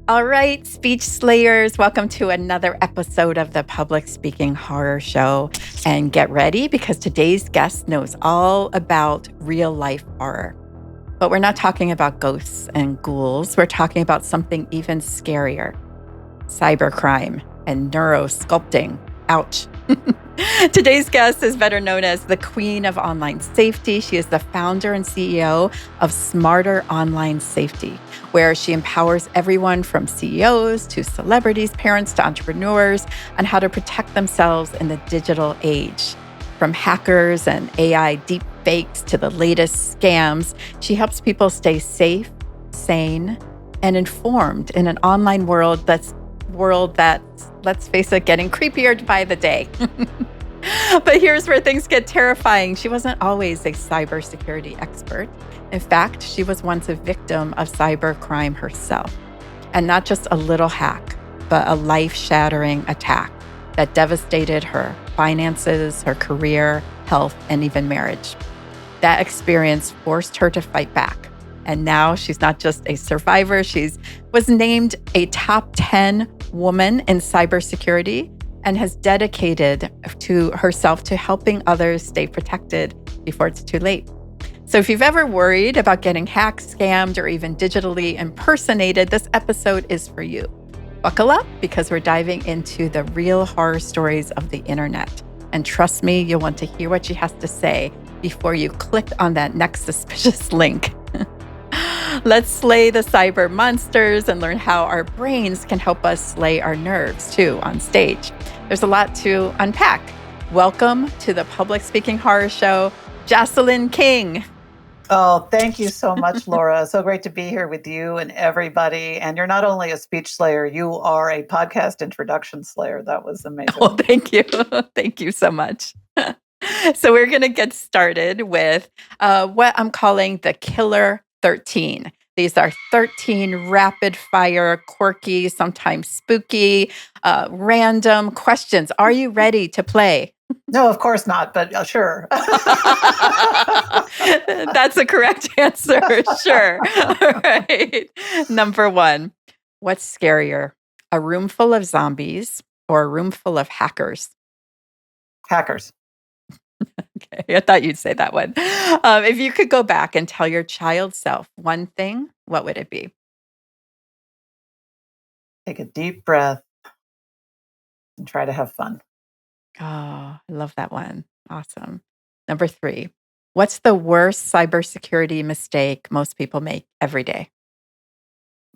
All right, speech slayers, welcome to another episode of the Public Speaking Horror Show. And get ready because today's guest knows all about real life horror. But we're not talking about ghosts and ghouls. We're talking about something even scarier: cybercrime and neurosculpting. Ouch. Today's guest is better known as the Queen of Online Safety. She is the founder and CEO of Smarter Online Safety, where she empowers everyone from CEOs to celebrities, parents to entrepreneurs on how to protect themselves in the digital age. From hackers and AI deep fakes to the latest scams, she helps people stay safe, sane, and informed in an online world that's, let's face it, getting creepier by the day. But here's where things get terrifying. She wasn't always a cybersecurity expert. In fact, she was once a victim of cybercrime herself. And not just a little hack, but a life-shattering attack that devastated her finances, her career, health, and even marriage. That experience forced her to fight back. And now she's not just a survivor, she was named a top 10 woman in cybersecurity and has dedicated to herself to helping others stay protected before it's too late. So if you've ever worried about getting hacked, scammed, or even digitally impersonated, this episode is for you. Buckle up because we're diving into the real horror stories of the internet. And trust me, you'll want to hear what she has to say before you click on that next suspicious link. Let's slay the cyber monsters and learn how our brains can help us slay our nerves too on stage. There's a lot to unpack. Welcome to the Public Speaking Horror Show, Jocelyn King. Oh, thank you so much, Laura. So great to be here with you and everybody. And you're not only a speech slayer, you are a podcast introduction slayer. That was amazing. Oh, thank you. Thank you so much. So we're going to get started with what I'm calling the Killer 13. These are 13 rapid fire, quirky, sometimes spooky, random questions. Are you ready to play? No, of course not, but sure. That's the correct answer. Sure. All right. Number one, what's scarier, a room full of zombies or a room full of hackers? Hackers. Okay, I thought you'd say that one. If you could go back and tell your child self one thing, what would it be? Take a deep breath and try to have fun. Oh, I love that one. Awesome. Number three, what's the worst cybersecurity mistake most people make every day?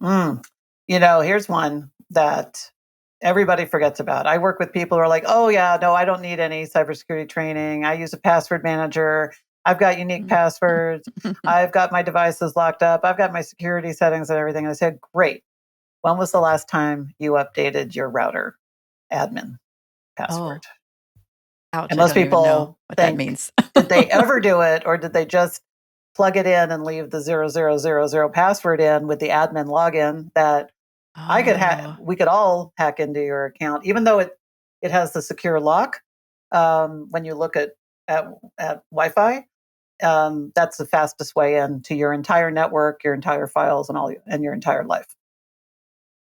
Here's one that everybody forgets about. I work with people who are like, oh, yeah, no, I don't need any cybersecurity training. I use a password manager. I've got unique passwords. I've got my devices locked up. I've got my security settings and everything. And I said, great. When was the last time you updated your router admin password? Ouch, And I most don't even know people what that think, means. did they ever do it, or did they just plug it in and leave the 0000 password in with the admin login that we could all hack into your account, even though it has the secure lock. When you look at Wi-Fi, that's the fastest way into your entire network, your entire files, and your entire life.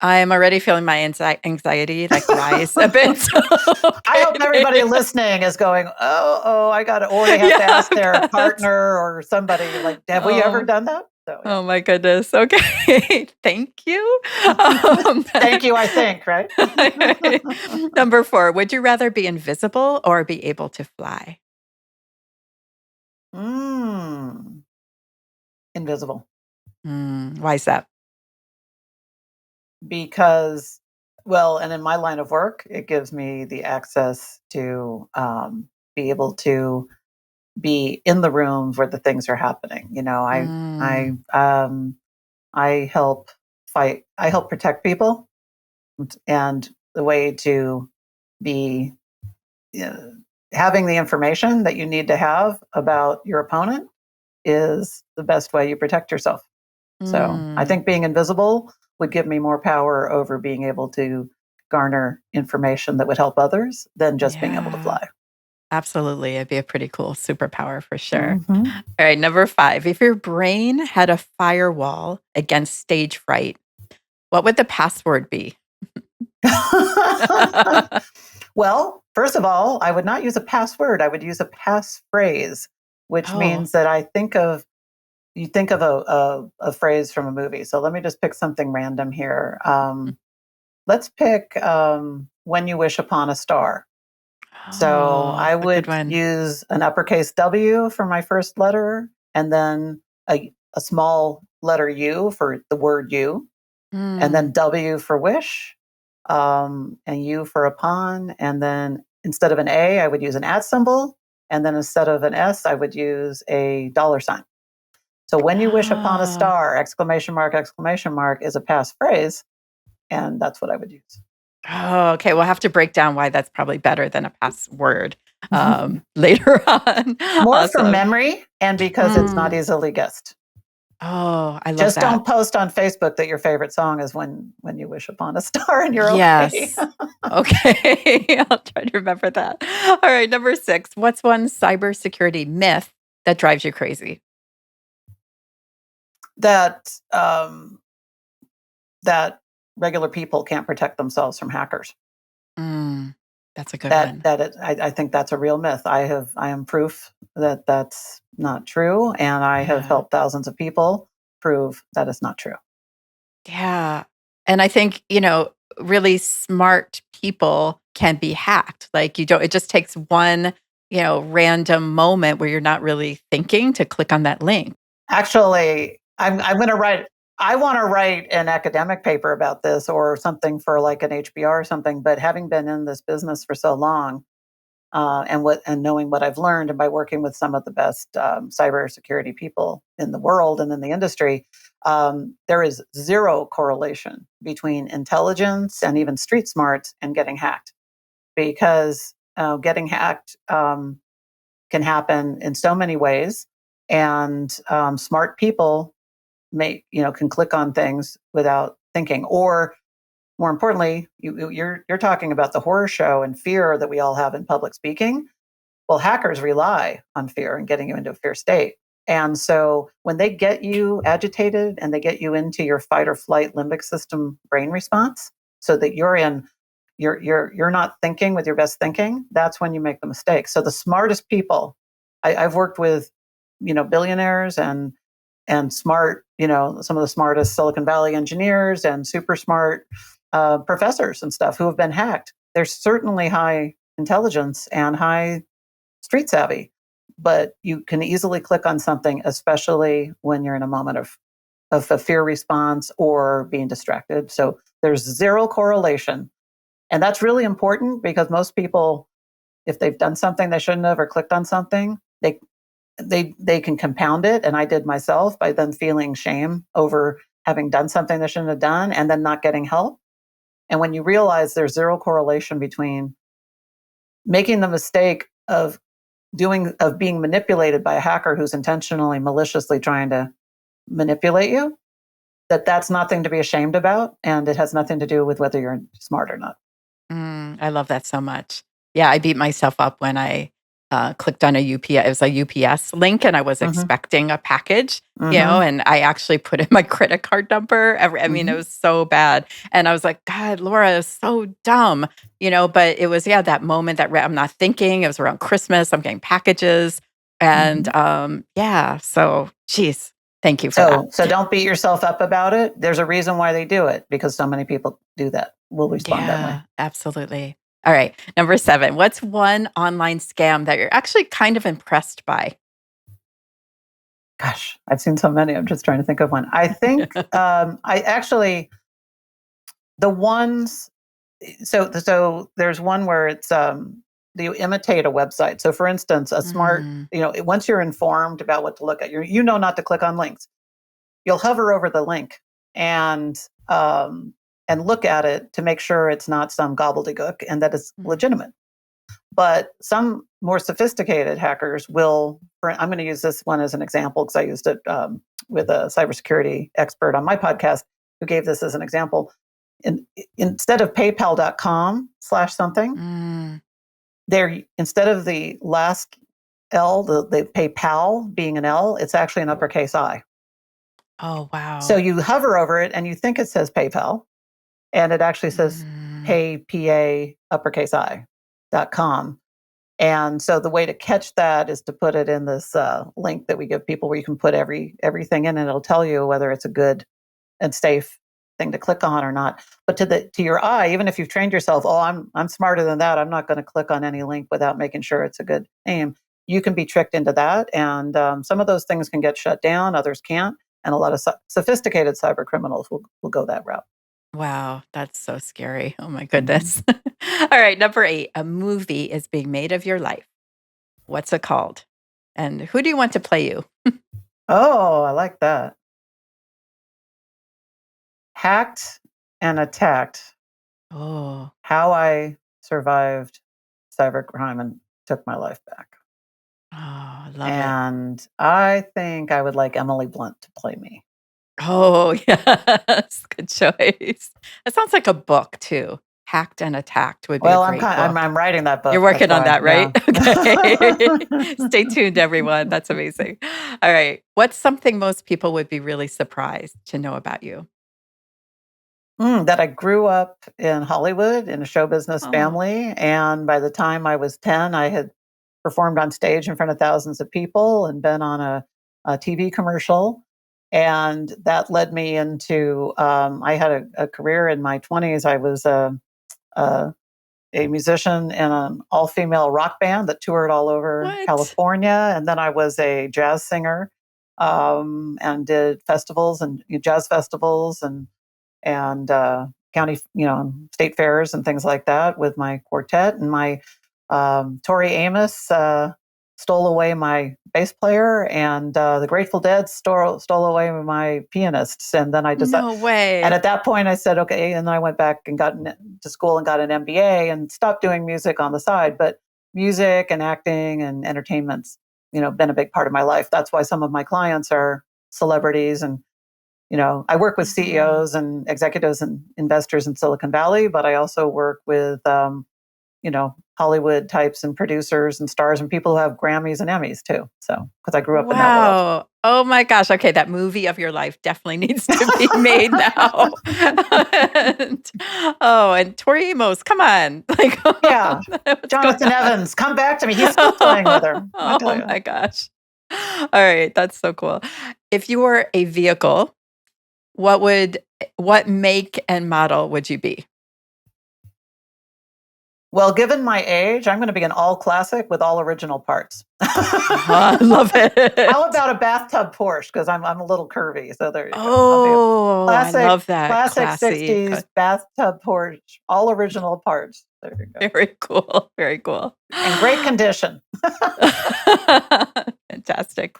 I'm already feeling my anxiety rise a bit. Okay. I hope everybody listening is going, oh, I got it. Or they have to ask their partner or somebody, like, have we ever done that? So, yeah. Oh my goodness. Okay. Thank you. Thank you, I think, right? Number four, would you rather be invisible or be able to fly? Invisible. Why is that? Because, and in my line of work, it gives me the access to be able to be in the rooms where the things are happening. I help fight. I help protect people, and the way to be having the information that you need to have about your opponent is the best way you protect yourself. So I think being invisible would give me more power over being able to garner information that would help others than just being able to fly. Absolutely. It'd be a pretty cool superpower for sure. All right. Number five, if your brain had a firewall against stage fright, What would the password be? Well, first of all, I would not use a password. I would use a passphrase, which Oh. means that you think of a phrase from a movie. So let me just pick something random here. Let's pick "When You Wish Upon a Star." So Oh, I a good would one. use an uppercase W for my first letter, and then a small letter U for the word you, and Mm. then W for wish, and U for upon. And then instead of an A, I would use an at symbol. And then instead of an S, I would use a dollar sign. So when you wish upon a Oh. star, exclamation mark is a passphrase. And that's what I would use. Oh, okay. We'll have to break down why that's probably better than a password later on. More for Awesome. memory and because it's not Mm. easily guessed. Oh, I love Just that. don't post on Facebook that your favorite song is when you wish upon a star and you're okay. Yes. Okay. I'll try to remember that. All right. Number 6. What's one cybersecurity myth that drives you crazy? that that regular people can't protect themselves from hackers. Mm, that's a good one. I think that's a real myth. I am proof that that's not true, and I have Yeah. helped thousands of people prove that it's not true. Yeah. And I think, really smart people can be hacked. Like it just takes one, random moment where you're not really thinking to click on that link. Actually, I'm going to write. I want to write an academic paper about this or something for like an HBR or something. But having been in this business for so long, and knowing what I've learned, and by working with some of the best cybersecurity people in the world and in the industry, there is zero correlation between intelligence and even street smarts and getting hacked. Because getting hacked can happen in so many ways, and smart people can click on things without thinking, or more importantly, you're talking about the horror show and fear that we all have in public speaking. Well, hackers rely on fear and getting you into a fear state. And so when they get you agitated and they get you into your fight or flight limbic system brain response, so that you're not thinking with your best thinking, that's when you make the mistake. So the smartest people, I've worked with, billionaires and smart, some of the smartest Silicon Valley engineers and super smart professors and stuff who have been hacked. There's certainly high intelligence and high street savvy, but you can easily click on something, especially when you're in a moment of a fear response or being distracted. So there's zero correlation. And that's really important because most people, if they've done something they shouldn't have or clicked on something, they can compound it. And I did myself by then feeling shame over having done something they shouldn't have done and then not getting help. And when you realize there's zero correlation between making the mistake of being manipulated by a hacker who's intentionally maliciously trying to manipulate you, that's nothing to be ashamed about, and it has nothing to do with whether you're smart or not. I love that so much. Yeah, I beat myself up when I clicked on a UPS. It was a UPS link, and I was Mm-hmm. expecting a package. Mm-hmm. And I actually put in my credit card number. I mean, it Mm-hmm. was so bad, and I was like, "God, Laura is so dumb." But it was that moment that I'm not thinking. It was around Christmas. I'm getting packages, Mm-hmm. and yeah. So, geez, thank you for that. So don't beat yourself up about it. There's a reason why they do it, because so many people do that. Will respond that way. Yeah, absolutely. All right. Number 7. What's one online scam that you're actually kind of impressed by? Gosh, I've seen so many. I'm just trying to think of one. I think I actually the ones. So there's one where it's you imitate a website. So for instance, a smart, Mm, once you're informed about what to look at, you know not to click on links. You'll hover over the link and um, and look at it to make sure it's not some gobbledygook and that it's mm, legitimate. But some more sophisticated hackers will. I'm going to use this one as an example because I used it with a cybersecurity expert on my podcast who gave this as an example. And instead of PayPal.com/ something, mm. there instead of the last L, the PayPal being an L, it's actually an uppercase I. Oh, So wow. you hover over it and you think it says PayPal, and it actually says Mm, paypa uppercase I.com. And so the way to catch that is to put it in this link that we give people where you can put everything in, and it'll tell you whether it's a good and safe thing to click on or not. But to your eye, even if you've trained yourself, oh, I'm smarter than that. I'm not going to click on any link without making sure it's a good name. You can be tricked into that, and some of those things can get shut down. Others can't, and a lot of sophisticated cyber criminals will go that route. wow, that's so scary. Oh my Mhm. goodness. All right, number 8, a movie is being made of your life. What's it called? And who do you want to play you? Oh, I like that. Hacked and attacked. Oh, How I survived cybercrime and took my life back. oh, I love it. And I think I would like Emily Blunt to play me. Oh, yes, good choice. It sounds like a book too. Hacked and Attacked would be a Well, great book. I'm writing that You're book. That's working on why. that, right? Yeah. Okay. Stay tuned, everyone. That's amazing. All right. What's something most people would be really surprised to know about you? That I grew up in Hollywood in a show business Oh, family, and by the time I was 10, I had performed on stage in front of thousands of people and been on a TV commercial, and that led me into, I had a career in my 20s. I was a a musician in an all-female rock band that toured all over what? California, and then I was a jazz singer, and did festivals and jazz festivals and county, state fairs and things like that with my quartet. And my Tori Amos stole away my bass player, and the Grateful Dead stole away my pianists. And then I decided, No and way. at that point, I said, okay. And then I went back and to school and got an MBA and stopped doing music on the side. But music and acting and entertainment's, been a big part of my life. That's why some of my clients are celebrities. And I work with Oh, CEOs and executives and investors in Silicon Valley, but I also work with, Hollywood types and producers and stars and people who have Grammys and Emmys too. So, because I grew up in that world. wow. Oh my gosh. Okay, that movie of your life definitely needs to be made now. And, oh, and Tori Amos, come on. Like, Yeah. what's going Jonathan on? Evans, come back to me. He's still playing with her. I tell Oh you. my gosh. All right, that's so cool. If you were a vehicle, what make and model would you be? Well, given my age, I'm going to be an all classic with all original parts. Uh-huh, I love How it. about a bathtub Porsche? Because I'm a little curvy, so there you go. I'll be a Oh, I love that. classic Classy. 60s bathtub Porsche, all original parts. There you go. Very cool. Very cool. In great condition. Fantastic.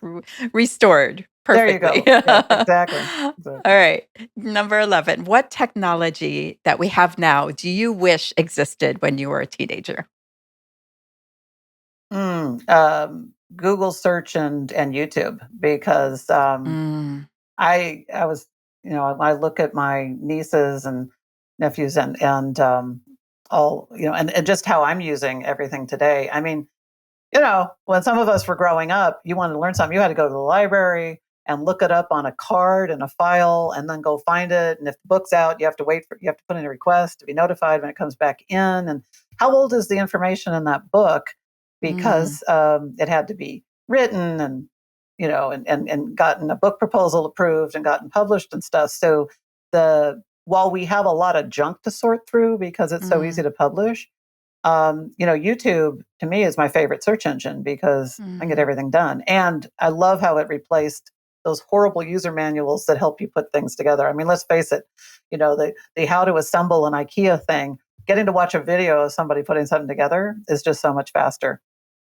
Restored There you perfectly. go. Yeah, exactly. All Exactly. right. Number 11. What technology that we have now do you wish existed when you were a teenager? Google search and YouTube, because Mm, I was, I look at my nieces and nephews and all, and just how I'm using everything today. I mean, when some of us were growing up, you wanted to learn something, you had to go to the library and look it up on a card and a file and then go find it. And if the book's out, you have to put in a request to be notified when it comes back in. And how old is the information in that book? mm, Because it had to be written and, and gotten a book proposal approved and gotten published and stuff. So while we have a lot of junk to sort through because it's so easy mm, to publish, YouTube to me is my favorite search engine because I can get mm. everything done. And I love how it replaced those horrible user manuals that help you put things together. I mean, let's face it, the how to assemble an IKEA thing, getting to watch a video of somebody putting something together is just so much faster.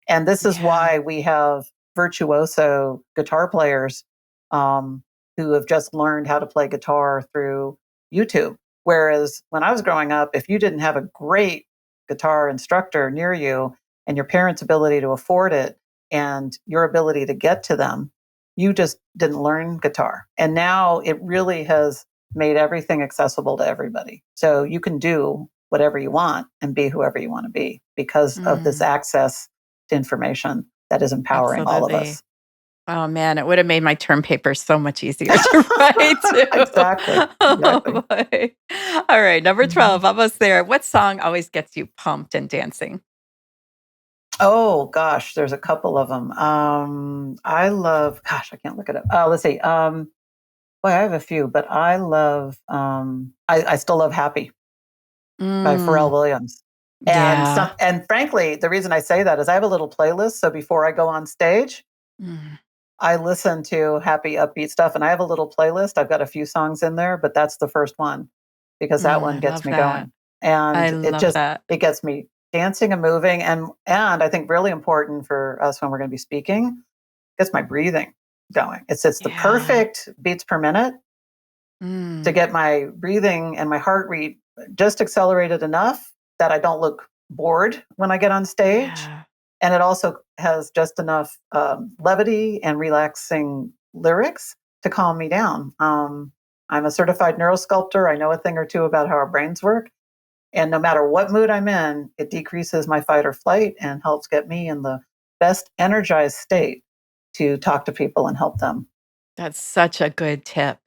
And this is Yeah. why we have virtuoso guitar players um, who have just learned how to play guitar through YouTube. Whereas when I was growing up, if you didn't have a great guitar instructor near you and your parents' ability to afford it and your ability to get to them, you just didn't learn guitar. And now it really has made everything accessible to everybody. So you can do whatever you want and be whoever you want to be because of this Mm, access to information that is empowering all of absolutely. us. Oh man, it would have made my term paper so much easier to write too. Exactly. Oh Exactly. boy. All right, number Mhm. 12, almost there. What song always gets you pumped and dancing? Oh gosh, there's a couple of them. I love. Gosh, I can't look it up. Let's see. Boy, I have a few, but I love. I still love "Happy" by Pharrell Mm, Williams. yeah. And frankly, the reason I say that is I have a little playlist. So before I go on stage, Mm, I listen to happy, upbeat stuff, and I have a little playlist. I've got a few songs in there, but that's the first one because that one I gets love me that. going, I and love that. it gets me dancing and moving, and I think really important for us when we're going to be speaking, gets my breathing going. It's the Yeah. perfect beats per minute to Mm, get my breathing and my heart rate just accelerated enough that I don't look bored when I get on stage. yeah. And it also has just enough levity and relaxing lyrics to calm me down. I'm a certified neurosculptor. I know a thing or two about how our brains work. And no matter what mood I'm in, it decreases my fight or flight and helps get me in the best energized state to talk to people and help them. That's such a good tip.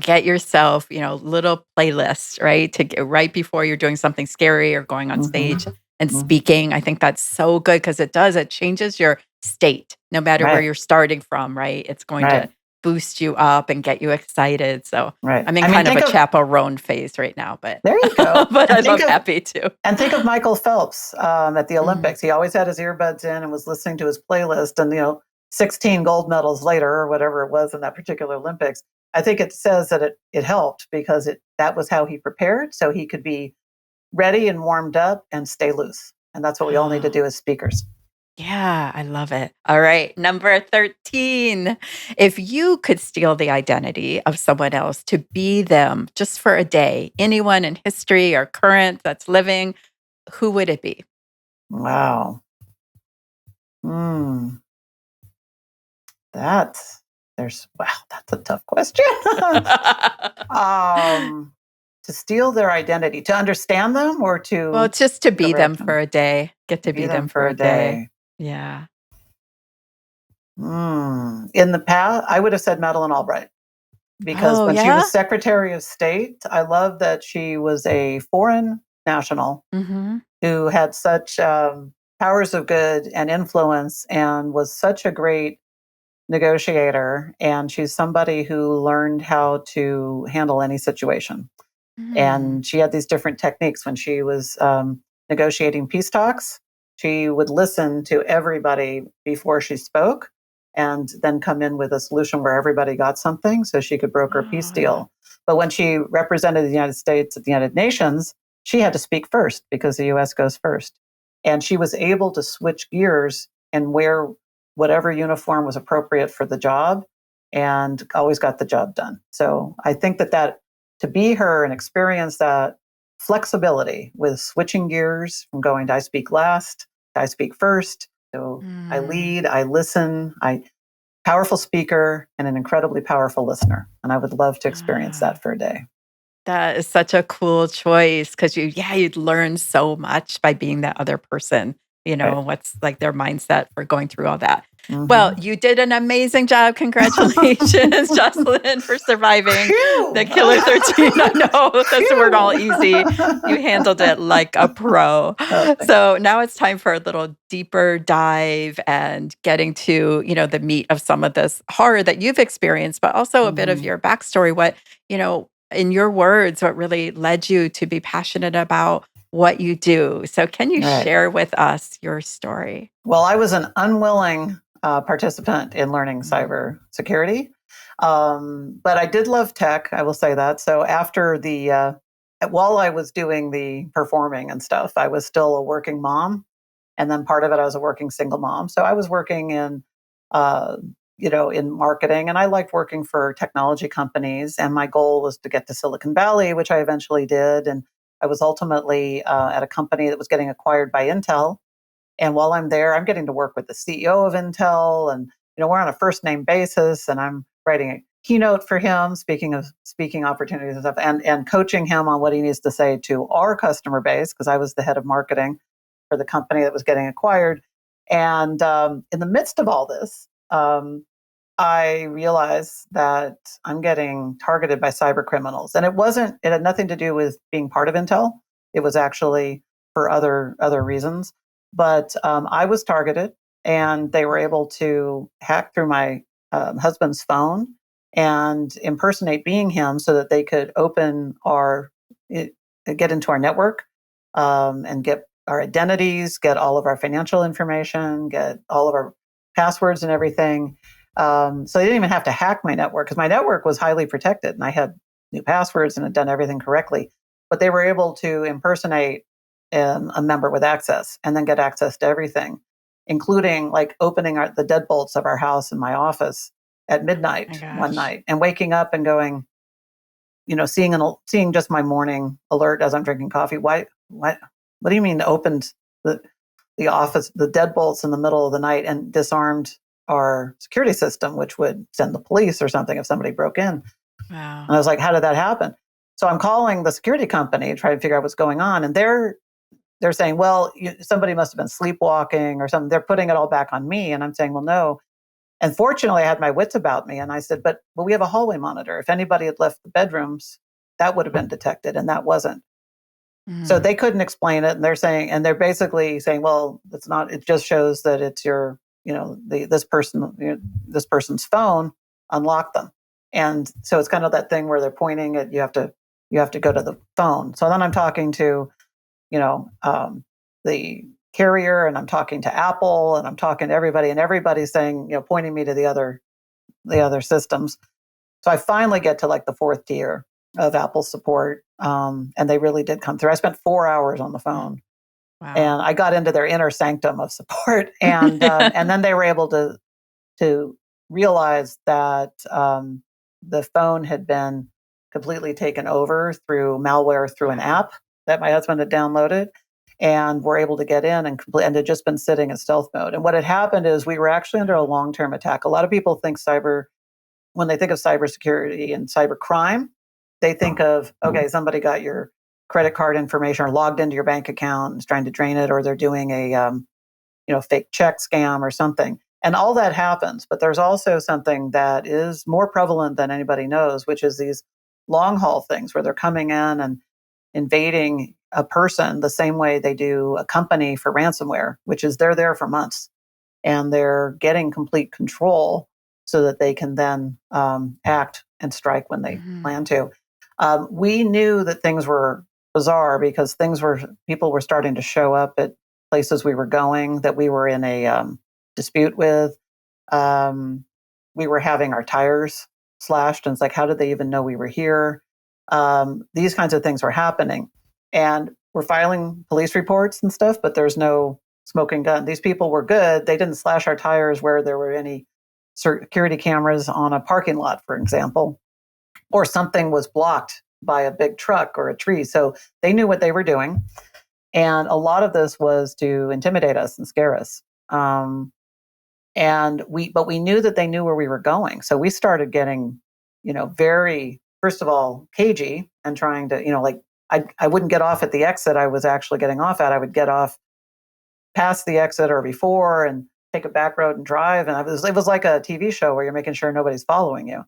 Get yourself, little playlists, right? To get right before you're doing something scary or going on Hmm. stage and Hmm. speaking. I think that's so good because it changes your state no matter where Right, you're starting from, right? It's going to right, boost you up and get you excited. So right. I'm in I mean, kind of think a of chaperone phase right now, but there you go, but I love happy too. and think of Michael Phelps at the Mhm. Olympics. He always had his earbuds in and was listening to his playlist. And 16 gold medals later, or whatever it was in that particular Olympics, I think it says that it helped because that was how he prepared, so he could be ready and warmed up and stay loose. And that's what we all need to Oh. do as speakers. Yeah, I love it. All right, number 13. If you could steal the identity of someone else to be them just for a day, anyone in history or current that's living, who would it be? Wow. Hmm. That's wow. That's a tough question. um, to steal their identity, to understand them, or Well, to it's just to be them correct for them. a day. Get to Be be them them for for a a day. day. Yeah. In the past, I would have said Madeleine Albright because Oh, when she was yeah? Secretary of State, I love that she was a foreign national Mhm. who had such powers of good and influence and was such a great negotiator. And she's somebody who learned how to handle any situation. Mm. And she had these different techniques when she was negotiating peace talks. She would listen to everybody before she spoke and then come in with a solution where everybody got something so she could broker a peace Oh. deal. But when she represented the United States at the United Nations, she had to speak first because the US goes first. And she was able to switch gears and wear whatever uniform was appropriate for the job and always got the job done. So I think that to be her and experience that flexibility with switching gears from going to I speak last to I speak first. So I Mm. lead, I listen, I powerful speaker and an incredibly powerful listener. And I would love to experience Ah. that for a day. That is such a cool choice because you'd learn so much by being that other person, Right. what's like their mindset for going through all that. Well, Mm-hmm. you did an amazing job. Congratulations, Jocelyn, for surviving the Phew! Killer 13. I know those weren't all Phew! easy. You handled it like a pro. Oh, thanks. So now it's time for a little deeper dive and getting to, the meat of some of this horror that you've experienced, but also a bit of Mm-hmm. your backstory. In your words, what really led you to be passionate about what you do. So, can you Right. share with us your story? Well, I was an unwilling participant in learning Mm. cybersecurity, but I did love tech. I will say that. So after while I was doing the performing and stuff, I was still a working mom, and then part of it I was a working single mom. So I was working uh, in marketing, and I liked working for technology companies. And my goal was to get to Silicon Valley, which I eventually did, and I was ultimately at a company that was getting acquired by Intel, and while I'm there, I'm getting to work with the CEO of Intel, and we're on a first name basis, and I'm writing a keynote for him, speaking of speaking opportunities and stuff, and coaching him on what he needs to say to our customer base because I was the head of marketing for the company that was getting acquired. And in the midst of all this, I realized that I'm getting targeted by cyber criminals. And it had nothing to do with being part of Intel. It was actually for other reasons. But I was targeted, and they were able to hack through my husband's phone and impersonate being him so that they could get into our network, and get our identities, get all of our financial information, get all of our passwords and everything. So they didn't even have to hack my network because my network was highly protected and I had new passwords and had done everything correctly. But they were able to impersonate a member with access and then get access to everything, including like opening the deadbolts of our house and my office at My midnight one gosh. night and waking up and going, seeing just my morning alert as I'm drinking coffee. What do you mean opened the office, the deadbolts in the middle of the night and disarmed our security system, which would send the police or something if somebody broke in? And Wow. I was like, how did that happen? So I'm calling the security company to try to figure out what's going on. And they're saying, well, somebody must have been sleepwalking or something. They're putting it all back on me. And I'm saying, well, no. And fortunately, I had my wits about me. And I said, but we have a hallway monitor. If anybody had left the bedrooms, that would have been detected. And that wasn't. So Mm. they couldn't explain it. And they're basically saying, well, it's not, it just shows that it's this person's phone, unlock them. And so it's kind of that thing where they're pointing at, you have to go to the phone. So then I'm talking to, the carrier, and I'm talking to Apple, and I'm talking to everybody, and everybody's saying, pointing me to the other systems. So I finally get to like the fourth tier of Apple support, and they really did come through. I spent 4 hours on the phone, Wow. and I got into their inner sanctum of support, and then they were able to realize that the phone had been completely taken over through malware through an Wow. app that my husband had downloaded, and were able to get in and had just been sitting in stealth mode. And what had happened is we were actually under a long-term attack. A lot of people think when they think of cybersecurity and cybercrime, they think of, okay, somebody got your credit card information or logged into your bank account and is trying to drain it, or they're doing a fake check scam or something. And all that happens. But there's also something that is more prevalent than anybody knows, which is these long haul things where they're coming in and invading a person the same way they do a company for ransomware, which is they're there for months and they're getting complete control so that they can then act and strike when they Mhm. plan to. We knew that things were bizarre because people were starting to show up at places we were going that we were in a dispute with. Um, we were having our tires slashed, and it's like, how did they even know we were here? These kinds of things were happening, and we're filing police reports and stuff, but there's no smoking gun. These people were good. They didn't slash our tires where there were any security cameras on a parking lot, for example, or something was blocked by a big truck or a tree. So they knew what they were doing. And a lot of this was to intimidate us and scare us. But we knew that they knew where we were going. So we started getting, very, first of all, cagey and trying to, like I wouldn't get off at the exit I was actually getting off at. I would get off past the exit or before and take a back road and drive. And it was like a TV show where you're making sure nobody's following you.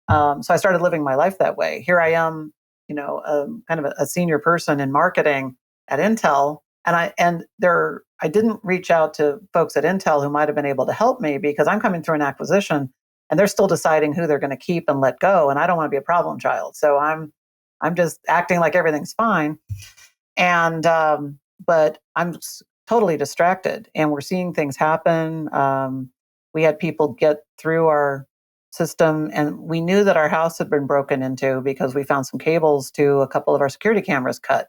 So I started living my life that way. Here I am, kind of a senior person in marketing at Intel, and I didn't reach out to folks at Intel who might have been able to help me because I'm coming through an acquisition, and they're still deciding who they're going to keep and let go, and I don't want to be a problem child. So I'm just acting like everything's fine, and but totally distracted, and we're seeing things happen. We had people get through our system, and we knew that our house had been broken into because we found some cables to a couple of our security cameras cut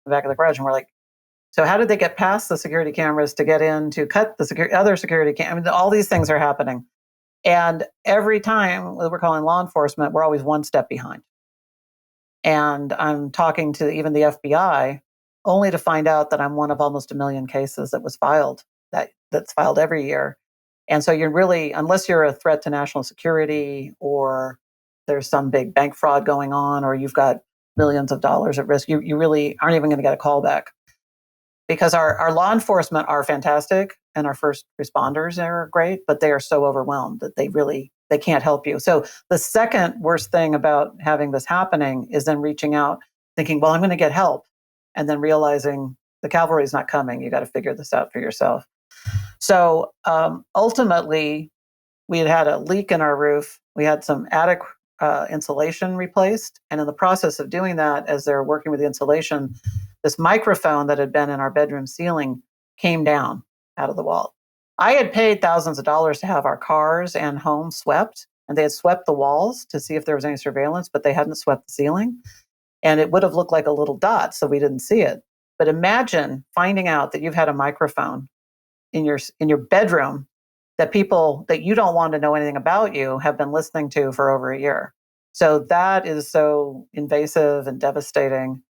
in the back of the garage, and we're like, so how did they get past the security cameras to get in to cut the other security cameras? All these things are happening, and every time we're calling law enforcement, we're always one step behind. And I'm talking to even the FBI, only to find out that I'm one of almost 1 million cases that's filed every year. And so you're really, unless you're a threat to national security or there's some big bank fraud going on or you've got millions of dollars at risk, you really aren't even going to get a call back. Because our law enforcement are fantastic and our first responders are great, but they are so overwhelmed that they really they can't help you. So the second worst thing about having this happening is then reaching out, thinking, well, I'm going to get help, and then realizing the cavalry is not coming. You got to figure this out for yourself. So ultimately, we had a leak in our roof. We had some attic insulation replaced. And in the process of doing that, as they're working with the insulation, this microphone that had been in our bedroom ceiling came down out of the wall. I had paid thousands of dollars to have our cars and home swept, and they had swept the walls to see if there was any surveillance, but they hadn't swept the ceiling. And it would have looked like a little dot, so we didn't see it. But imagine finding out that you've had a microphone in your bedroom that people that you don't want to know anything about you have been listening to for over a year. So that is so invasive and devastating.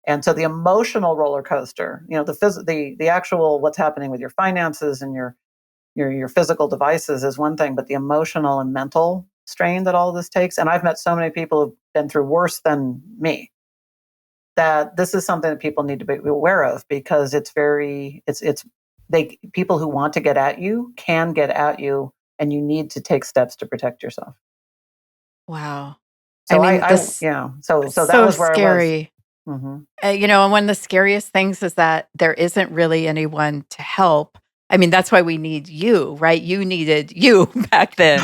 And so the emotional roller coaster, the actual what's happening with your finances and your physical devices is one thing, but the emotional and mental strain that all of this takes. And I've met so many people who've been through worse than me, that this is something that people need to be aware of, because people who want to get at you can get at you, and you need to take steps to protect yourself. Wow. I So mean, this so that so was where I was. scary. Hmm. And one of the scariest things is that there isn't really anyone to help. I mean, that's why we need you, right? You needed you back then.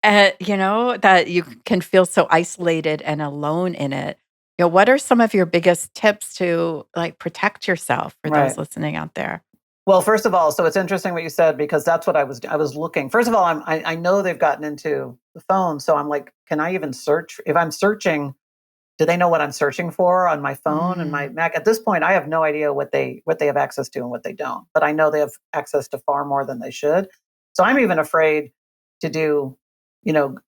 That you can feel so isolated and alone in it. What are some of your biggest tips to like protect yourself for those Right. listening out there? Well, first of all, so it's interesting what you said, because that's what I was looking. First of all, I know they've gotten into the phone, so I'm like, can I even search? If I'm searching, do they know what I'm searching for on my phone and my Mm, Mac? At this point, I have no idea what they have access to and what they don't. But I know they have access to far more than they should. So I'm even afraid to do, you know,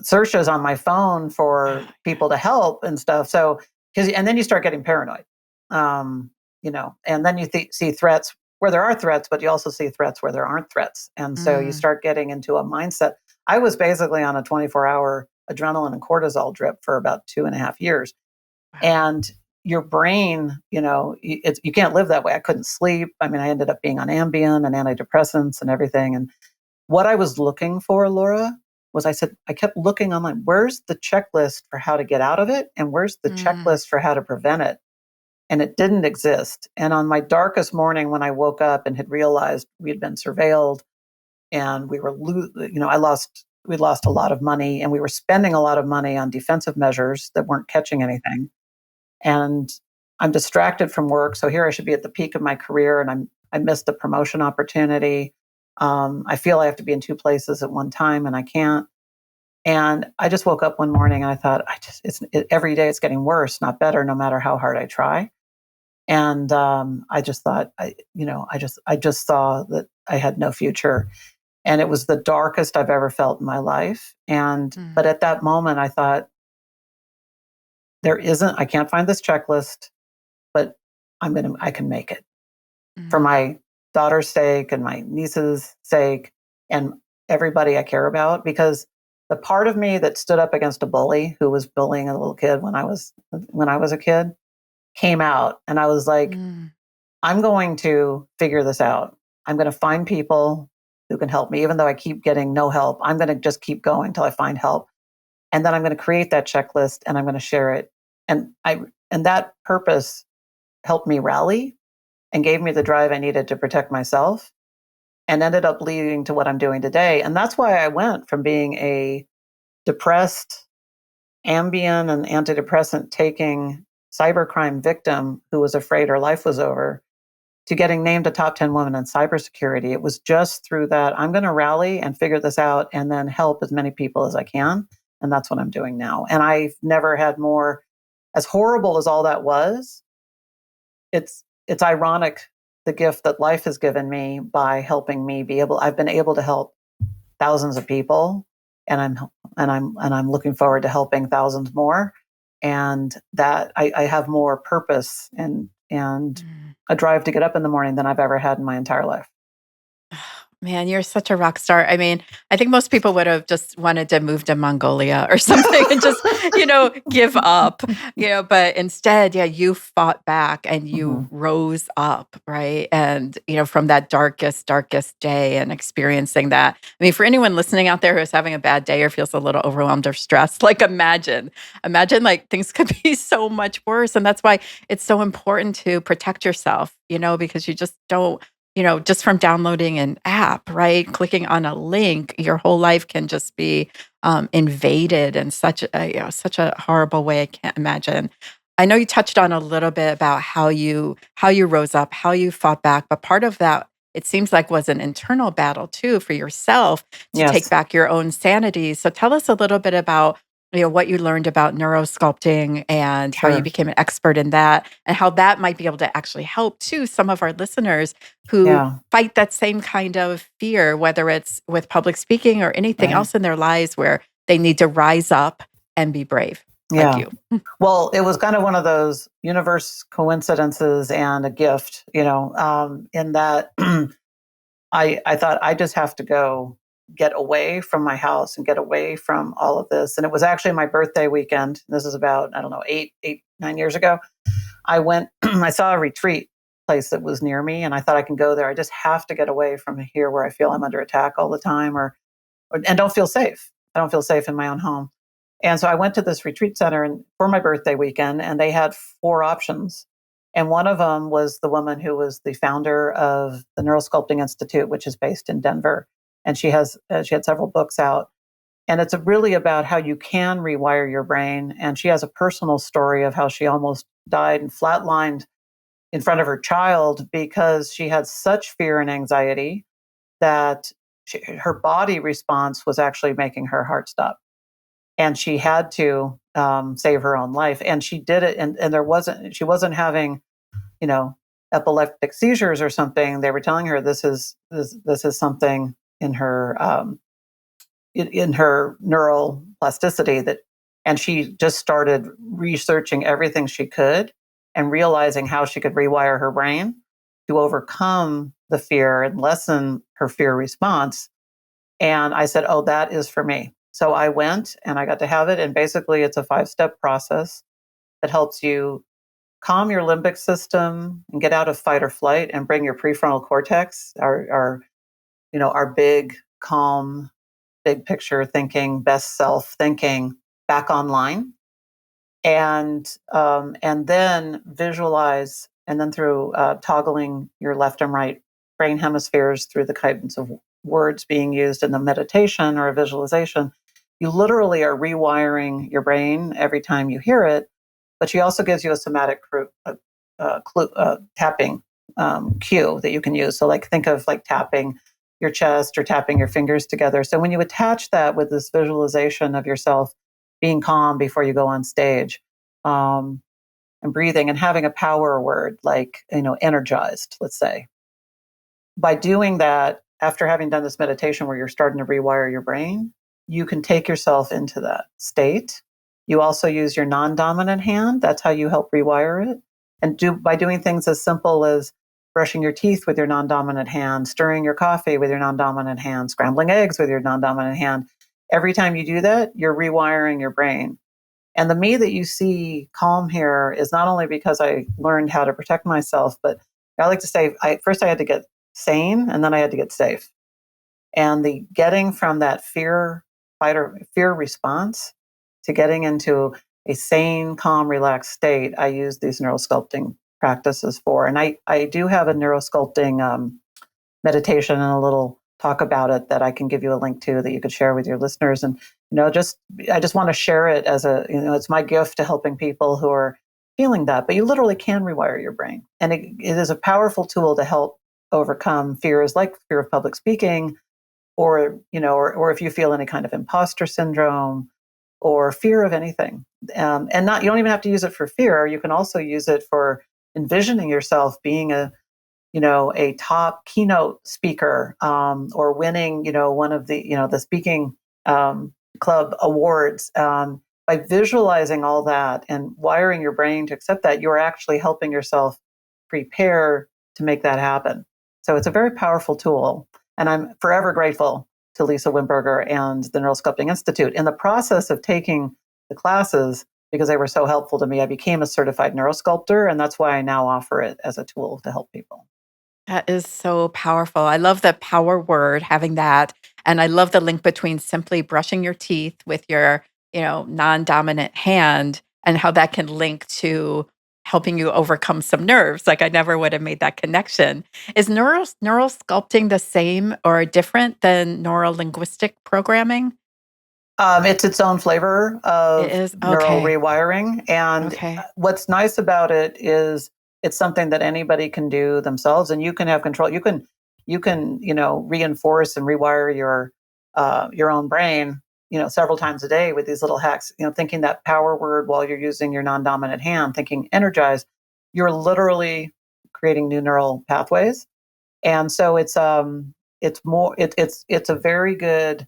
searches on my phone for people to help and stuff. So, and then you start getting paranoid, um, and then you see threats where there are threats, but you also see threats where there aren't threats. And so you mm, start getting into a mindset. I was basically on a 24-hour adrenaline and cortisol drip for about 2.5 years. wow. And your brain, you can't live that way. I couldn't sleep. I mean, I ended up being on Ambien and antidepressants and everything. And what I was looking for, Laura, was I kept looking online, where's the checklist for how to get out of it? And where's the Mm, checklist for how to prevent it? And it didn't exist. And on my darkest morning, when I woke up and had realized we had been surveilled, and we lost a lot of money, and we were spending a lot of money on defensive measures that weren't catching anything. And I'm distracted from work. So here I should be at the peak of my career, and I missed a promotion opportunity. I feel I have to be in two places at one time, and I can't. And I just woke up one morning and I thought, every day it's getting worse, not better, no matter how hard I try. And I just thought, I just saw that I had no future, and it was the darkest I've ever felt in my life. But mm, at that moment, I thought, I can't find this checklist, but I can make it, for mm, my daughter's sake and my niece's sake and everybody I care about. Because the part of me that stood up against a bully who was bullying a little kid when I was a kid came out, and I was like, mm, I'm going to figure this out. I'm going to find people who can help me, even though I keep getting no help. I'm going to just keep going till I find help. And then I'm going to create that checklist and I'm going to share it. And that purpose helped me rally and gave me the drive I needed to protect myself, and ended up leading to what I'm doing today. And that's why I went from being a depressed, Ambien and antidepressant taking cybercrime victim who was afraid her life was over, to getting named a top 10 woman in cybersecurity. It was just through that I'm going to rally and figure this out and then help as many people as I can. And that's what I'm doing now. And I've never had more, as horrible as all that was, it's ironic, the gift that life has given me by helping me I've been able to help thousands of people, and I'm looking forward to helping thousands more. And that I have more purpose and mm. a drive to get up in the morning than I've ever had in my entire life. Man, you're such a rock star. I mean, I think most people would have just wanted to move to Mongolia or something and just, give up, but instead, yeah, you fought back and you Mhm. rose up, right? And, from that darkest day and experiencing that. I mean, for anyone listening out there who is having a bad day or feels a little overwhelmed or stressed, like imagine like things could be so much worse. And that's why it's so important to protect yourself, because you just don't just from downloading an app, right? Clicking on a link, your whole life can just be invaded in such a horrible way. I can't imagine. I know you touched on a little bit about how you rose up, how you fought back, but part of that it seems like was an internal battle too for yourself to take Yes, back your own sanity. So tell us a little bit about what you learned about neurosculpting and how you sure. became an expert in that and how that might be able to actually help too some of our listeners who Yeah, fight that same kind of fear, whether it's with public speaking or anything right. else in their lives where they need to rise up and be brave like Yeah. you. Well, it was kind of one of those universe coincidences and a gift, in that I thought I just have to go get away from my house and get away from all of this. And it was actually my birthday weekend. This is about, I don't know, 9 years ago. I went, I saw a retreat place that was near me and I thought I can go there. I just have to get away from here where I feel I'm under attack all the time and don't feel safe. I don't feel safe in my own home. And so I went to this retreat center for my birthday weekend, and they had four options. And one of them was the woman who was the founder of the Neurosculpting Institute, which is based in Denver. And she had several books out. And it's really about how you can rewire your brain. And she has a personal story of how she almost died and flatlined in front of her child because she had such fear and anxiety that her body response was actually making her heart stop, and she had to save her own life. And she did it, and she wasn't having, you know, epileptic seizures or something. They were telling her this is something in her in her neural plasticity that, and she just started researching everything she could and realizing how she could rewire her brain to overcome the fear and lessen her fear response. And I said, oh, that is for me. So I went and I got to have it. And basically, it's a 5-step process that helps you calm your limbic system and get out of fight or flight and bring your prefrontal cortex, our big, calm, big picture thinking, best self thinking back online. And then visualize, and then through toggling your left and right brain hemispheres through the kinds of words being used in the meditation or a visualization, you literally are rewiring your brain every time you hear it. But she also gives you a somatic tapping cue that you can use. So, like, think of like tapping your chest or tapping your fingers together. So when you attach that with this visualization of yourself being calm before you go on stage, um, and breathing and having a power word like, energized, let's say. By doing that, after having done this meditation where you're starting to rewire your brain, you can take yourself into that state. You also use your non-dominant hand. That's how you help rewire it. And by doing things as simple as brushing your teeth with your non-dominant hand, stirring your coffee with your non-dominant hand, scrambling eggs with your non-dominant hand. Every time you do that, you're rewiring your brain. And the me that you see calm here is not only because I learned how to protect myself, but I like to say, first I had to get sane and then I had to get safe. And the getting from that fear response to getting into a sane, calm, relaxed state, I use these neurosculpting practices for. And I do have a neurosculpting meditation and a little talk about it that I can give you a link to that you could share with your listeners. And I just want to share it as it's my gift to helping people who are feeling that. But you literally can rewire your brain, and it is a powerful tool to help overcome fears like fear of public speaking, or if you feel any kind of imposter syndrome or fear of anything. And not, you don't even have to use it for fear. You can also use it for envisioning yourself being a top keynote speaker, or winning, one of the speaking club awards. By visualizing all that and wiring your brain to accept that, you're actually helping yourself prepare to make that happen. So it's a very powerful tool. And I'm forever grateful to Lisa Wimberger and the Neural Sculpting Institute. In the process of taking the classes, because they were so helpful to me, I became a certified neurosculptor, and that's why I now offer it as a tool to help people. That is so powerful. I love the power word, having that. And I love the link between simply brushing your teeth with your, non-dominant hand and how that can link to helping you overcome some nerves. Like I never would have made that connection. Is neural sculpting the same or different than neural linguistic programming? It's its own flavor It of is? neural Okay. rewiring. And Okay. what's nice about it is it's something that anybody can do themselves, and you can have control. You can reinforce and rewire your own brain, several times a day with these little hacks. Thinking that power word while you're using your non-dominant hand, thinking energize, you're literally creating new neural pathways. And so it's a very good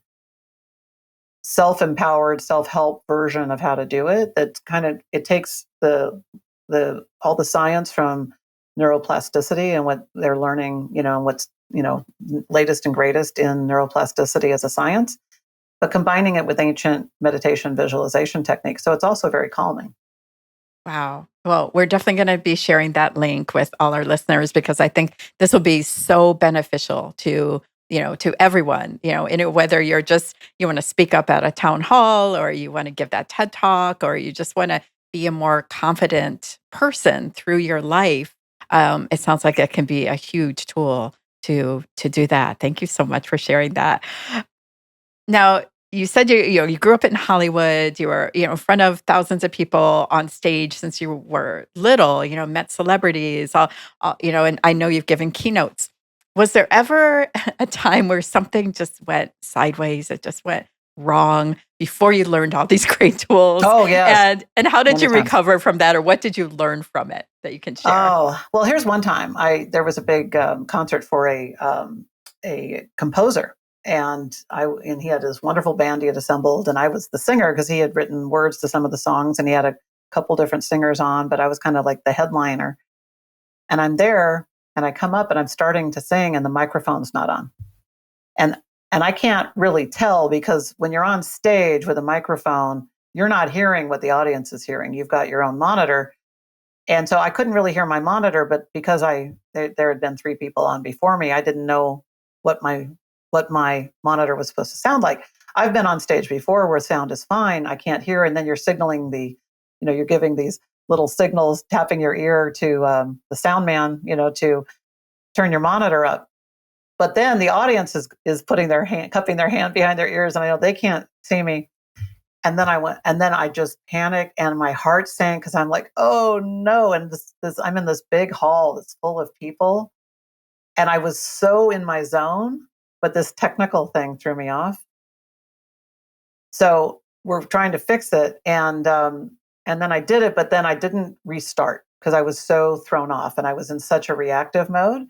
self-empowered, self-help version of how to do it. That kind of it takes the all the science from neuroplasticity and what they're learning, and what's latest and greatest in neuroplasticity as a science, but combining it with ancient meditation visualization techniques. So it's also very calming. Wow. Well, we're definitely going to be sharing that link with all our listeners because I think this will be so beneficial to everyone, whether you want to speak up at a town hall or you want to give that TED talk or you just want to be a more confident person through your life. It sounds like it can be a huge tool to do that. Thank you so much for sharing that. Now, you said you grew up in Hollywood. You were in front of thousands of people on stage since you were little. Met celebrities. And I know you've given keynotes. Was there ever a time where something just went sideways? It just went wrong before you learned all these great tools. Oh yes, And how did many you times. recover from that, or what did you learn from it that you can share? Oh well, here's one time. I There was a big concert for a composer, and he had this wonderful band he had assembled, and I was the singer because he had written words to some of the songs, and he had a couple different singers on, but I was kind of like the headliner. And I'm there, and I come up, and I'm starting to sing, and the microphone's not on, and and I can't really tell because when you're on stage with a microphone, you're not hearing what the audience is hearing. You've got your own monitor, and so I couldn't really hear my monitor, but because there had been three people on before me, I didn't know what my monitor was supposed to sound like. I've been on stage before where sound is fine, I can't hear, and then you're signaling you're giving these little signals, tapping your ear to the sound man, to turn your monitor up. But then the audience is putting their hand, cupping their hand behind their ears, and I know they can't see me. And then I just panicked and my heart sank because I'm like, oh no. And I'm in this big hall that's full of people. And I was so in my zone, but this technical thing threw me off. So we're trying to fix it. And then I did it, but then I didn't restart because I was so thrown off and I was in such a reactive mode.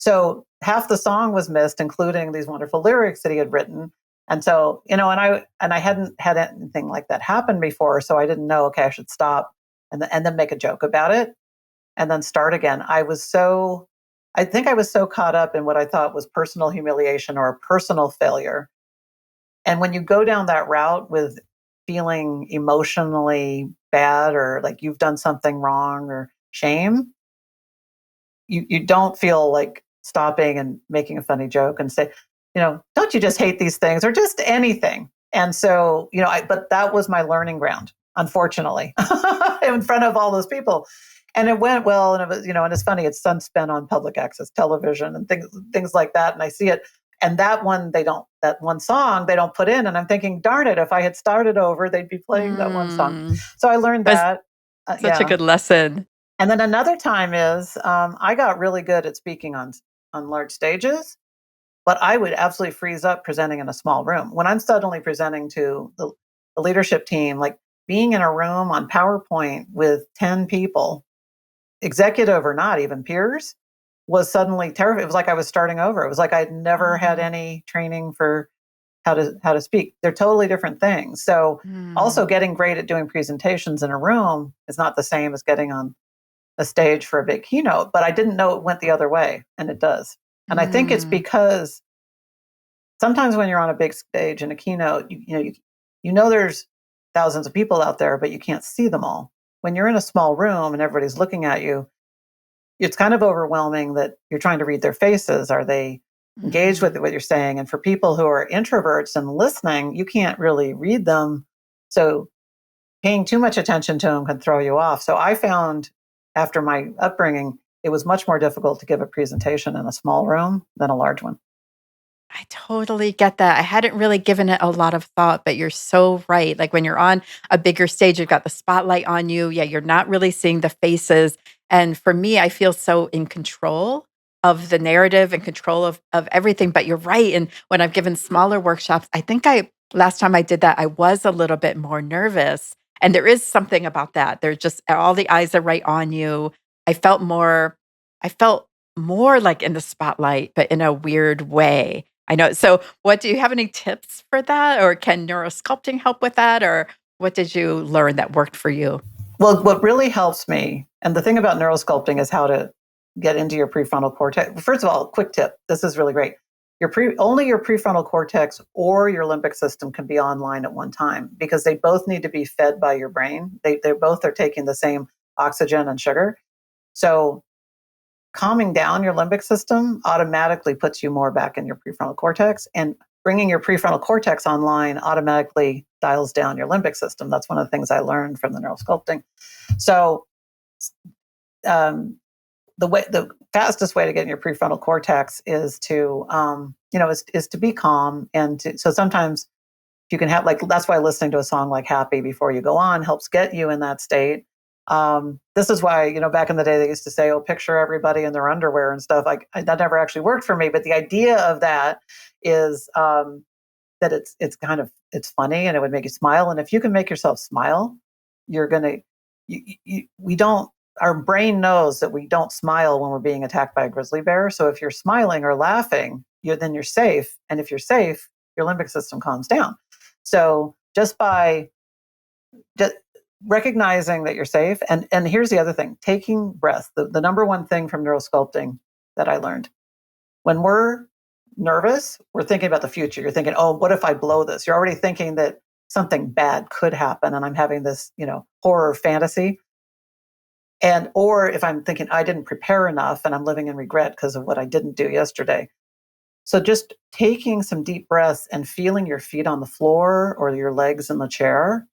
So half the song was missed, including these wonderful lyrics that he had written. And so, and I hadn't had anything like that happen before, so I didn't know. Okay, I should stop and then make a joke about it, and then start again. I think I was so caught up in what I thought was personal humiliation or a personal failure. And when you go down that route with feeling emotionally bad or like you've done something wrong or shame, you don't feel like stopping and making a funny joke and say, don't you just hate these things or just anything. And so, but that was my learning ground, unfortunately, in front of all those people. And it went well, and it was, and it's funny, it's spent on public access television and things like that. And I see it. And that one song they don't put in. And I'm thinking, darn it, if I had started over, they'd be playing that one song. Mm, So I learned was that. such a Yeah. good lesson. And then another time is I got really good at speaking on large stages, but I would absolutely freeze up presenting in a small room. When I'm suddenly presenting to the leadership team, like being in a room on PowerPoint with 10 people, executive or not, even peers, was suddenly terrifying. It was like I was starting over. It was like I'd never had Mm, any training for how to speak. They're totally different things. So also mm, getting great at doing presentations in a room is not the same as getting on a stage for a big keynote, but I didn't know it went the other way, and it does. And I think it's mm. because sometimes when you're on a big stage in a keynote, you know there's thousands of people out there, but you can't see them all. When you're in a small room and everybody's looking at you, it's kind of overwhelming that you're trying to read their faces. Are they engaged with Mhm. what you're saying? And for people who are introverts and listening, you can't really read them. So paying too much attention to them can throw you off. So I found after my upbringing, it was much more difficult to give a presentation in a small room than a large one. I totally get that. I hadn't really given it a lot of thought, but you're so right. Like when you're on a bigger stage, you've got the spotlight on you. Yeah, you're not really seeing the faces. And for me, I feel so in control of the narrative and control of everything. But you're right. And when I've given smaller workshops, I think last time I did that, I was a little bit more nervous. And there is something about that. There's just all the eyes are right on you. I felt more, I felt more like in the spotlight, but in a weird way. I know. So, what do you have any tips for that? Or can neurosculpting help with that? Or what did you learn that worked for you? Well, what really helps me, and the thing about neurosculpting is how to get into your prefrontal cortex. First of all, quick tip. This is really great. Only your prefrontal cortex or your limbic system can be online at one time because they both need to be fed by your brain. They both are taking the same oxygen and sugar. So calming down your limbic system automatically puts you more back in your prefrontal cortex, and bringing your prefrontal cortex online automatically dials down your limbic system. That's one of the things I learned from the neurosculpting. So um, the fastest way to get in your prefrontal cortex is to is to be calm, and so sometimes you can have, like, that's why listening to a song like Happy before you go on helps get you in that state. This is why, back in the day they used to say, oh, picture everybody in their underwear and stuff. That never actually worked for me, but the idea of that is that it's funny and it would make you smile. And if you can make yourself smile, you're gonna we don't our brain knows that we don't smile when we're being attacked by a grizzly bear. So if you're smiling or laughing, then you're safe. And if you're safe, your limbic system calms down. So just by just recognizing that you're safe, and here's the other thing: taking breath. The number one thing from neurosculpting that I learned: when we're nervous, we're thinking about the future. You're thinking, oh, what if I blow this? You're already thinking that something bad could happen, and I'm having this, horror fantasy. And or if I'm thinking I didn't prepare enough and I'm living in regret because of what I didn't do yesterday. So just taking some deep breaths and feeling your feet on the floor or your legs in the chair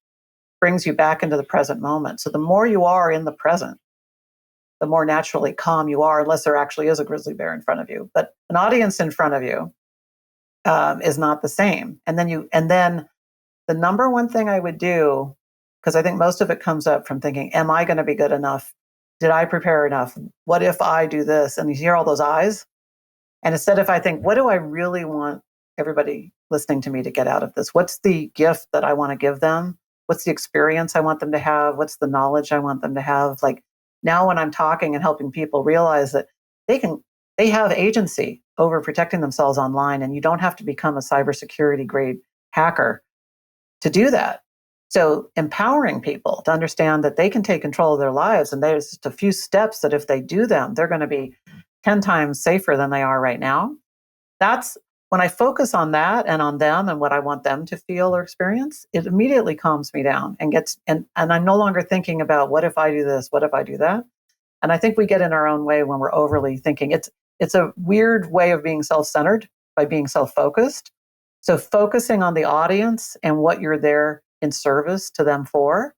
brings you back into the present moment. So the more you are in the present, the more naturally calm you are, unless there actually is a grizzly bear in front of you. But an audience in front of you is not the same. And then the number one thing I would do, because I think most of it comes up from thinking, am I going to be good enough? Did I prepare enough? What if I do this? And you hear all those eyes. And instead, if I think, what do I really want everybody listening to me to get out of this? What's the gift that I want to give them? What's the experience I want them to have? What's the knowledge I want them to have? Like, now when I'm talking and helping people realize that they can, they have agency over protecting themselves online, and you don't have to become a cybersecurity grade hacker to do that. So empowering people to understand that they can take control of their lives, and there's just a few steps that if they do them, they're going to be 10 times safer than they are right now. That's when I focus on that and on them and what I want them to feel or experience, it immediately calms me down and and I'm no longer thinking about what if I do this, what if I do that. And I think we get in our own way when we're overly thinking. It's a weird way of being self-centered by being self-focused. So focusing on the audience and what you're there in service to them for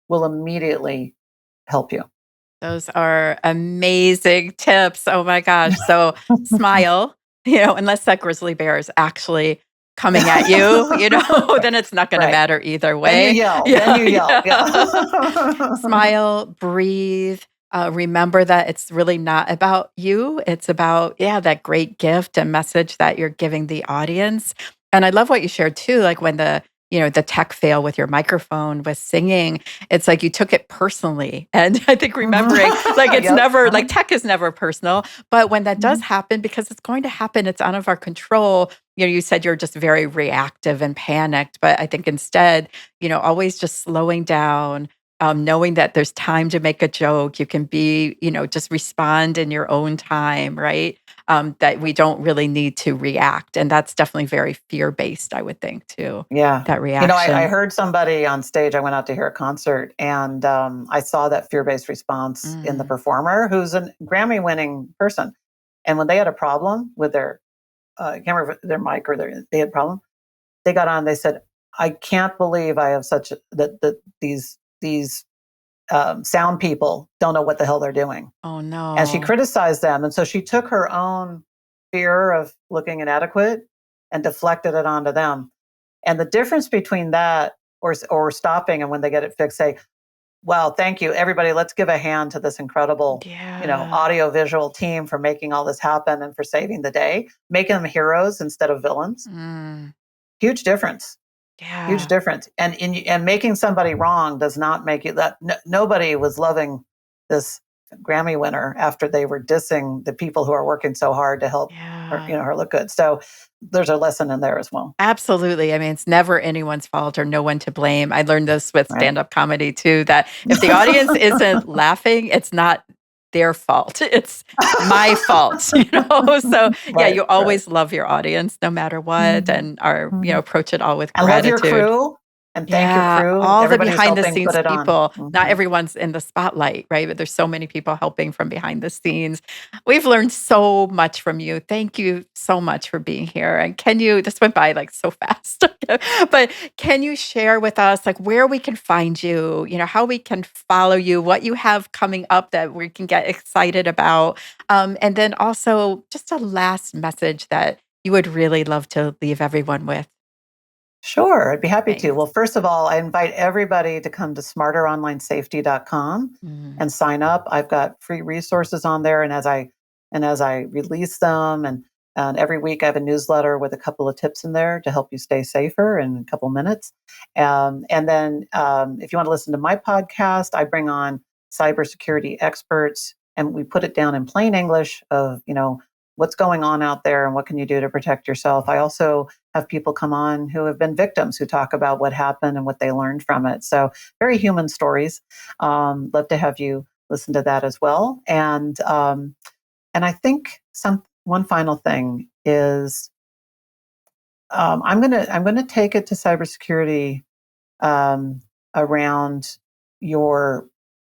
will immediately help you. Those are amazing tips. Oh my gosh. So smile, unless that grizzly bear is actually coming at you, Right. then it's not going to Right. matter either Then you way. yell. Then Yeah. you yell. Yeah. Yeah. Smile, breathe. Remember that it's really not about you. It's about, yeah, that great gift and message that you're giving the audience. And I love what you shared too, like when the tech fail with your microphone with singing, it's like you took it personally. And I think remembering, like, it's Yep. never, like, tech is never personal. But when that does Mhm. happen, because it's going to happen, it's out of our control. You said you're just very reactive and panicked. But I think instead, always just slowing down, knowing that there's time to make a joke. You can be, just respond in your own time, right? that we don't really need to react. And that's definitely very fear-based, I would think, too, Yeah. that I reaction. heard somebody on stage. I went out to hear a concert, and I saw that fear-based response in the Mm. performer, who's a Grammy-winning person. And when they had a problem with their, I can't remember their mic or they had a problem, they got on. They said, "I can't believe I have such that these sound people don't know what the hell they're doing." Oh, And she no. criticized them, and so she took her own fear of looking inadequate and deflected it onto them. And the difference between that or stopping and when they get it fixed, say, "Well, thank you, everybody. Let's give a hand to this incredible, Yeah. audio visual team for making all this happen and for saving the day," making them heroes instead of villains. Mm. Huge difference. Huge Yeah. difference. And making somebody wrong does not make you that. Nobody was loving this Grammy winner after they were dissing the people who are working so hard to help her, Yeah. her look good. So there's a lesson in there as well, Absolutely. I mean, it's never anyone's fault or no one to blame. I learned this with right? stand-up comedy too, that if the audience isn't laughing, it's not their fault. It's my fault, So yeah, Right, you right. always love your audience no matter what Mhm, and are, mhm. approach it all with And love your gratitude. crew and thank your Yeah, crew. all the Everybody who's behind the helping put scenes it on. people. Not Mhm. everyone's in the spotlight, right? But there's so many people helping from behind the scenes. We've learned so much from you. Thank you so much for being here. And this went by like so fast, but can you share with us like where we can find you, how we can follow you, what you have coming up that we can get excited about? And then also just a last message that you would really love to leave everyone with. Sure, I'd be happy to. Thanks. Well, first of all, I invite everybody to come to smarteronlinesafety.com Mm. and sign up. I've got free resources on there, and as I release them, and every week I have a newsletter with a couple of tips in there to help you stay safer in a couple minutes. And then if you want to listen to my podcast, I bring on cybersecurity experts, and we put it down in plain English of what's going on out there and what can you do to protect yourself. I also have people come on who have been victims who talk about what happened and what they learned from it. So very human stories. Love to have you listen to that as well. And I think one final thing is I'm gonna take it to cybersecurity um, around your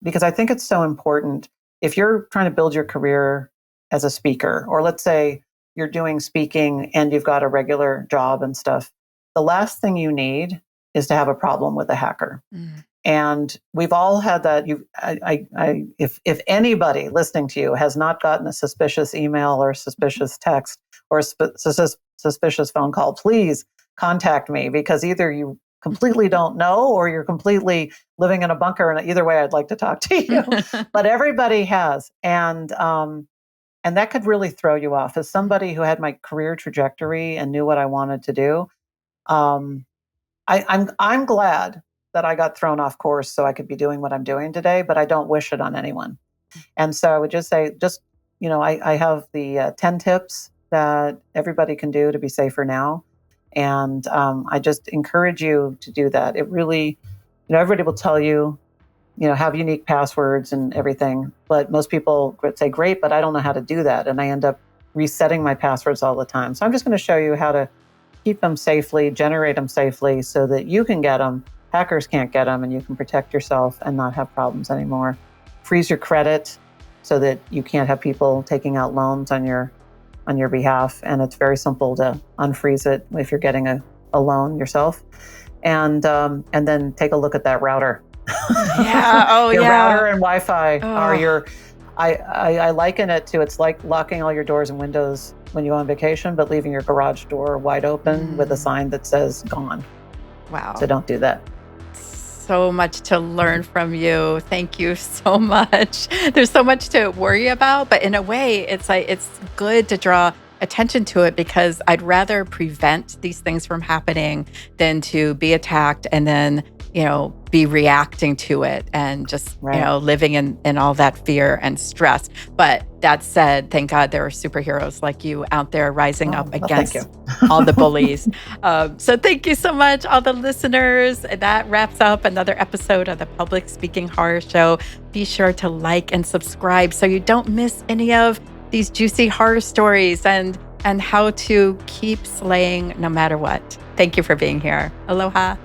because I think it's so important if you're trying to build your career as a speaker, or let's say you're doing speaking and you've got a regular job and stuff. The last thing you need is to have a problem with a hacker. Mm. And we've all had that. If anybody listening to you has not gotten a suspicious email or a suspicious text or a suspicious phone call, please contact me because either you completely don't know or you're completely living in a bunker. And either way, I'd like to talk to you. But everybody has, and that could really throw you off. As somebody who had my career trajectory and knew what I wanted to do, um, I'm glad that I got thrown off course so I could be doing what I'm doing today, but I don't wish it on anyone. And so I would just say, I have the 10 tips that everybody can do to be safer now. And I just encourage you to do that. It really, everybody will tell you, have unique passwords and everything. But most people would say, great, but I don't know how to do that. And I end up resetting my passwords all the time. So I'm just going to show you how to keep them safely, generate them safely so that you can get them. Hackers can't get them and you can protect yourself and not have problems anymore. Freeze your credit so that you can't have people taking out loans on your behalf. And it's very simple to unfreeze it if you're getting a loan yourself. And then take a look at that router. Yeah. Oh, Your yeah. router and Wi-Fi are Oh, your. I liken it to it's like locking all your doors and windows when you go on vacation, but leaving your garage door wide open with a mm, sign that says "gone." So wow. don't do that. So much to learn from you. Thank you so much. There's so much to worry about, but in a way, it's like it's good to draw attention to it because I'd rather prevent these things from happening than to be attacked and then, be reacting to it and just, Right. living in all that fear and stress. But that said, thank God there are superheroes like you out there rising up Oh, well, thank you. against all the bullies. So thank you so much, all the listeners. That wraps up another episode of the Public Speaking Horror Show. Be sure to like and subscribe so you don't miss any of these juicy horror stories and how to keep slaying no matter what. Thank you for being here. Aloha.